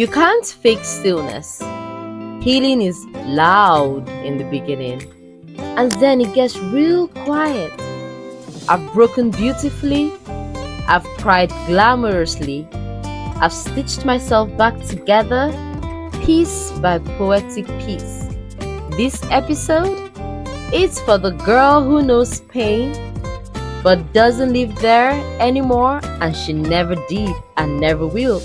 You can't fake stillness. Healing is loud in the beginning, and then it gets real quiet. I've broken beautifully, I've cried glamorously, I've stitched myself back together, piece by poetic piece. This episode is for the girl who knows pain but doesn't live there anymore, and she never did and never will.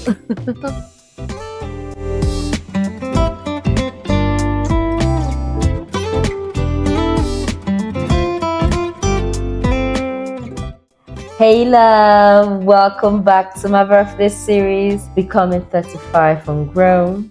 Hey love, welcome back to my birthday series, Becoming 35 from Grown.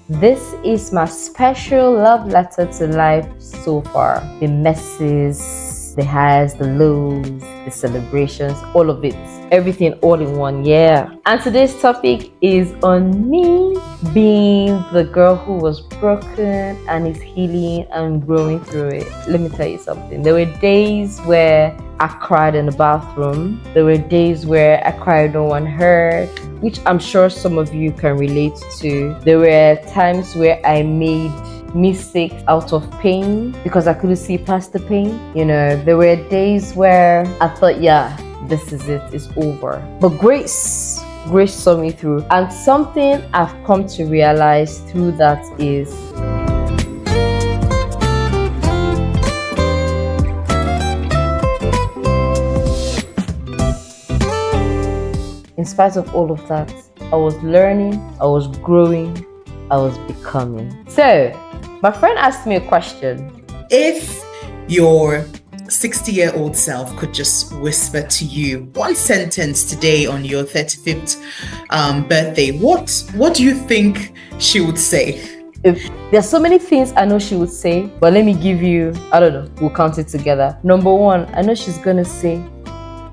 This is my special love letter to life so far. The messes, the highs, the lows, the celebrations, all of it. Everything all in one, yeah. And today's topic is on me being the girl who was broken and is healing and growing through it. Let me tell you something. There were days where I cried in the bathroom. There were days where I cried no one heard, which I'm sure some of you can relate to. There were times where I made mistakes out of pain because I couldn't see past the pain. You know, there were days where I thought, yeah, this is it, it's over. But grace saw me through. And something I've come to realize through that is in spite of all of that, I was learning, I was growing, I was becoming. So, my friend asked me a question. If your 60-year-old self could just whisper to you one sentence today on your 35th birthday, what do you think she would say? There's so many things I know she would say, but let me give you, I don't know, we'll count it together. Number one, I know she's gonna say,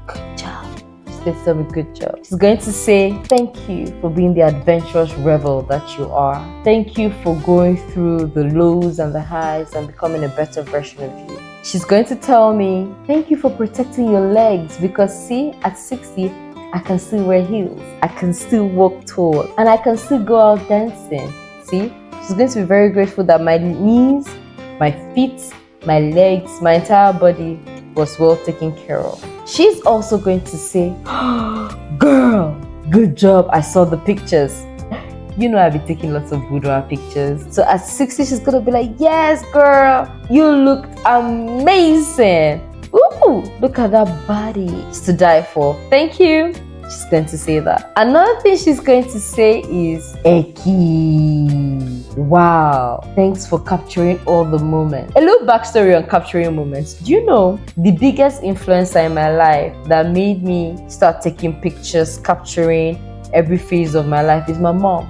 good job. She's going to tell me good job. She's going to say, thank you for being the adventurous rebel that you are. Thank you for going through the lows and the highs and becoming a better version of you. She's going to tell me, thank you for protecting your legs, because see, at 60, I can still wear heels. I can still walk tall, and I can still go out dancing. See, she's going to be very grateful that my knees, my feet, my legs, my entire body was well taken care of. She's also going to say, girl, good job. I saw the pictures. You know, I've been taking lots of boudoir pictures. So at 60, she's going to be like, yes, girl, you looked amazing. Ooh, look at that body. It's to die for. Thank you. She's going to say that. Another thing she's going to say is, Ekyvee, wow, thanks for capturing all the moments. A little backstory on capturing moments. Do you know the biggest influencer in my life that made me start taking pictures, capturing every phase of my life is my mom.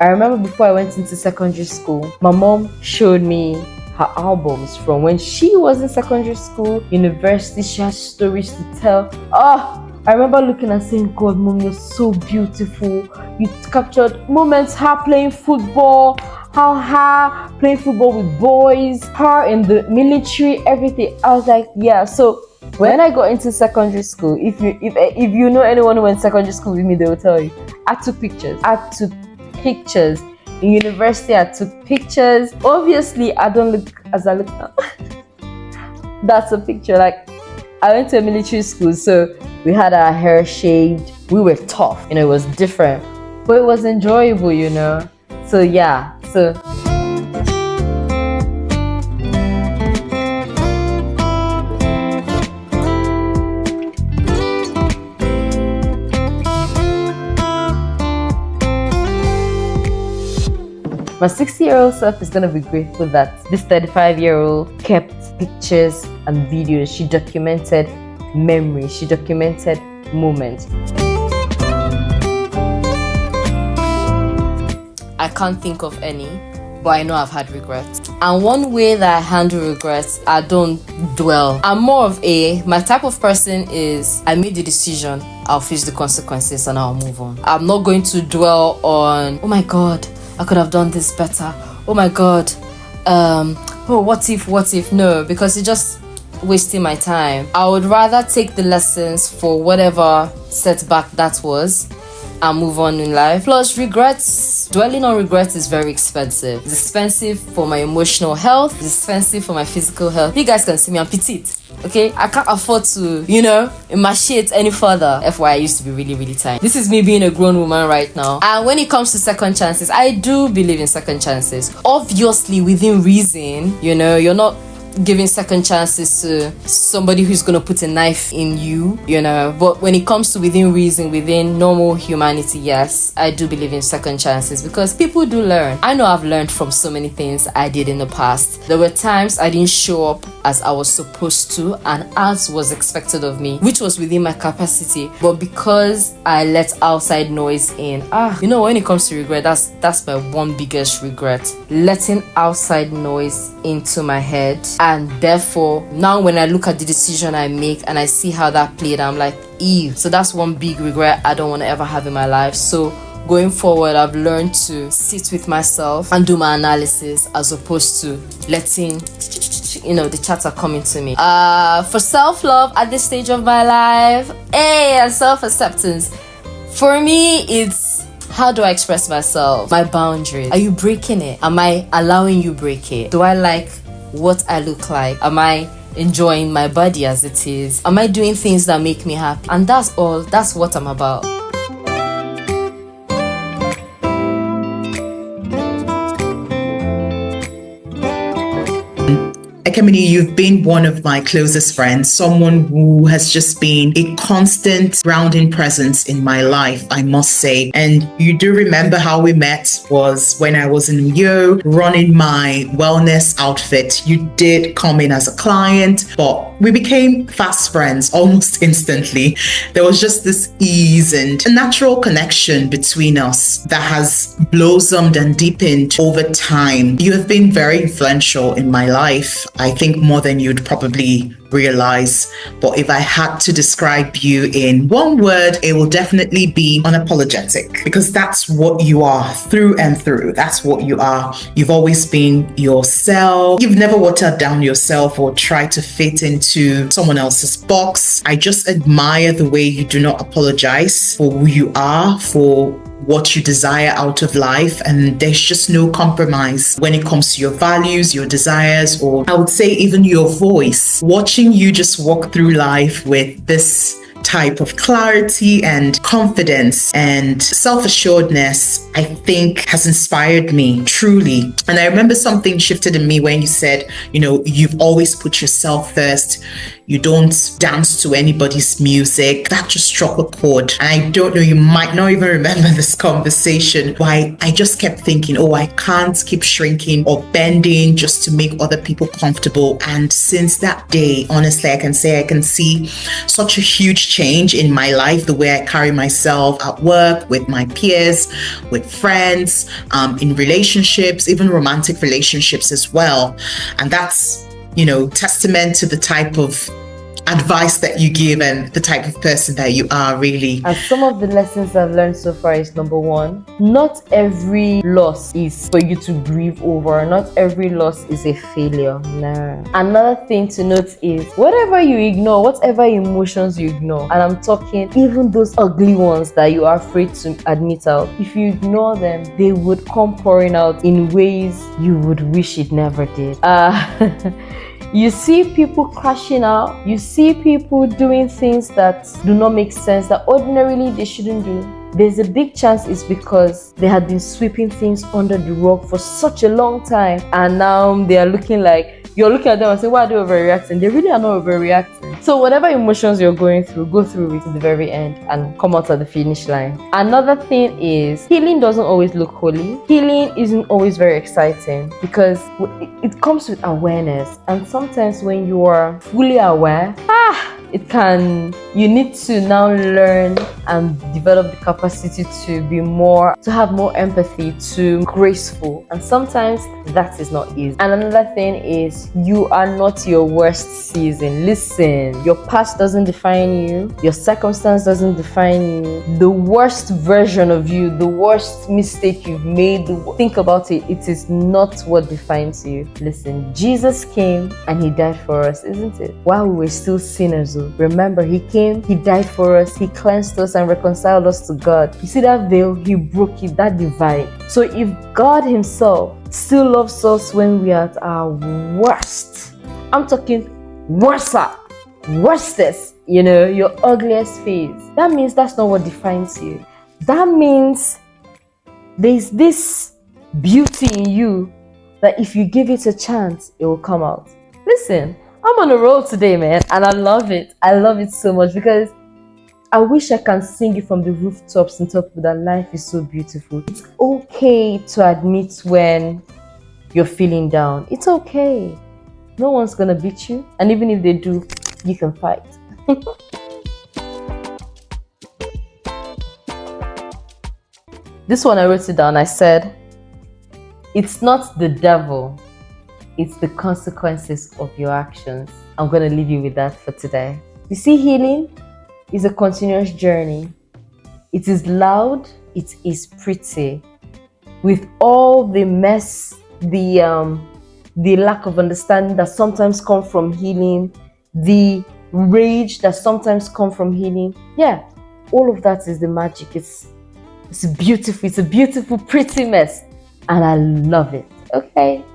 I remember before I went into secondary school, my mom showed me her albums from when she was in secondary school, university. She has stories to tell. I remember looking and saying, God, Mom, you're so beautiful. You captured moments, her playing football, her playing football with boys, her in the military, everything. I was like, yeah. So when I got into secondary school, if you know anyone who went to secondary school with me, they will tell you, I took pictures. In university, I took pictures. Obviously, I don't look as I look now. That's a picture. Like, I went to a military school, so we had our hair shaved. We were tough, it was different, but it was enjoyable, So yeah, my 60-year-old self is going to be grateful that this 35-year-old kept pictures and videos. She documented memories. She documented moments. can't think of any, but I know I've had regrets. And one way that I handle regrets, I don't dwell. I'm more of my type of person is, I made the decision, I'll face the consequences and I'll move on. I'm not going to dwell on, oh my God, I could have done this better. Oh my God, what if? No, because it's just wasting my time. I would rather take the lessons for whatever setback that was and move on in life. Plus, dwelling on regrets is very expensive. It's expensive for my emotional health. It's expensive for my physical health. You guys can see me, I'm petite. Okay, I can't afford to, emaciate any further. FYI, I used to be really, really tiny. This is me being a grown woman right now. And when it comes to second chances, I do believe in second chances. Obviously, within reason, you're not giving second chances to somebody who's gonna put a knife in you, but when it comes to within reason, within normal humanity, yes, I do believe in second chances because people do learn. I know I've learned from so many things I did in the past. There were times I didn't show up as I was supposed to and as was expected of me, which was within my capacity, but because I let outside noise in, when it comes to regret, that's my one biggest regret, letting outside noise into my head. And therefore, now when I look at the decision I make and I see how that played, I'm like, ew. So that's one big regret I don't want to ever have in my life. So going forward, I've learned to sit with myself and do my analysis as opposed to letting, the chatter coming to me. For self-love at this stage of my life, and self-acceptance, for me, it's how do I express myself? My boundaries. Are you breaking it? Am I allowing you break it? Do I like what I look like? Am I enjoying my body as it is? Am I doing things that make me happy? And that's all. That's what I'm about. Ekyvee, you've been one of my closest friends, someone who has just been a constant grounding presence in my life, I must say. And you do remember how we met was when I was in Uyo running my wellness outfit. You did come in as a client, but we became fast friends almost instantly. There was just this ease and a natural connection between us that has blossomed and deepened over time. You have been very influential in my life, I think more than you'd probably realize. But if I had to describe you in one word, it will definitely be unapologetic, because that's what you are through and through. That's what you are. You've always been yourself. You've never watered down yourself or tried to fit into someone else's box. I just admire the way you do not apologize for who you are, for what you desire out of life, and there's just no compromise when it comes to your values, your desires, or I would say even your voice. Watching you just walk through life with this type of clarity and confidence and self-assuredness, I think has inspired me truly. And I remember something shifted in me when you said, you've always put yourself first. You don't dance to anybody's music. That just struck a chord. And I don't know, you might not even remember this conversation. Why I just kept thinking, I can't keep shrinking or bending just to make other people comfortable. And since that day, honestly, I can say I can see such a huge change in my life, the way I carry myself at work, with my peers, with friends, in relationships, even romantic relationships as well. And that's, testament to the type of advice that you give and the type of person that you are, really. And some of the lessons I've learned so far is, number one, not every loss is for you to grieve over. Not every loss is a failure. No. Another thing to note is, whatever you ignore, whatever emotions you ignore, and I'm talking even those ugly ones that you are afraid to admit out, if you ignore them, they would come pouring out in ways you would wish it never did. You see people crashing out. You see people doing things that do not make sense, that ordinarily they shouldn't do. There's a big chance it's because they had been sweeping things under the rug for such a long time, and now they are looking like, you're looking at them and say, why are they overreacting? They really are not overreacting. So whatever emotions you're going through, go through it to the very end and come out at the finish line. Another thing is, healing doesn't always look holy. Healing isn't always very exciting because it comes with awareness. And sometimes when you are fully aware, you need to now learn and develop the capacity to be more, to have more empathy, to graceful. And sometimes that is not easy. And another thing is, you are not your worst season. Listen, your past doesn't define you, your circumstance doesn't define you. The worst version of you, the worst mistake you've made, think about it, it is not what defines you. Listen, Jesus came and he died for us, isn't it? While we were still sinners, remember, he came, he died for us, he cleansed us and reconciled us to God. You see that veil, he broke it, that divide. So if God himself still loves us when we are at our worst, I'm talking worstest, your ugliest phase, that means that's not what defines you. That means there's this beauty in you that if you give it a chance, it will come out. Listen, I'm on a roll today, man, and I love it. I love it so much because I wish I can sing it from the rooftops and tell people that life is so beautiful. It's okay to admit when you're feeling down. It's okay. No one's gonna beat you, and even if they do, you can fight. This one I wrote it down. I said, it's not the devil, it's the consequences of your actions. I'm going to leave you with that for today. You see, healing is a continuous journey. It is loud, it is pretty. With all the mess, the lack of understanding that sometimes come from healing, the rage that sometimes come from healing. Yeah, all of that is the magic. It's a beautiful, pretty mess. And I love it. Okay.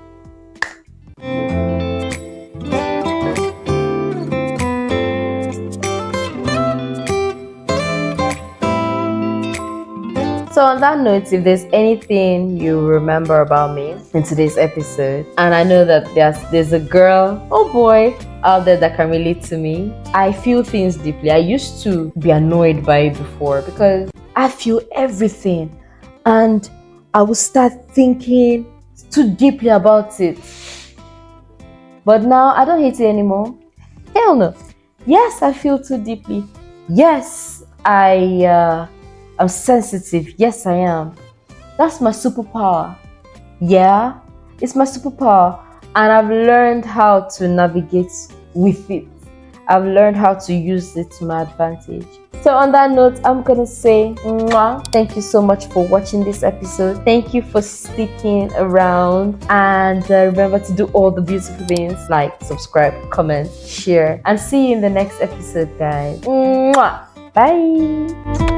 So on that note, if there's anything you remember about me in today's episode, and I know that there's a girl or boy out there that can relate to me, I feel things deeply. I used to be annoyed by it before because I feel everything, and I will start thinking too deeply about it. But now I don't hate it anymore. Hell no. Yes, I feel too deeply. Yes, I'm sensitive. Yes, I am. That's my superpower. Yeah, it's my superpower. And I've learned how to navigate with it. I've learned how to use it to my advantage. So on that note, I'm gonna say mwah. Thank you so much for watching this episode. Thank you for sticking around, and remember to do all the beautiful things like subscribe, comment, share, and see you in the next episode, guys. Mwah. Bye.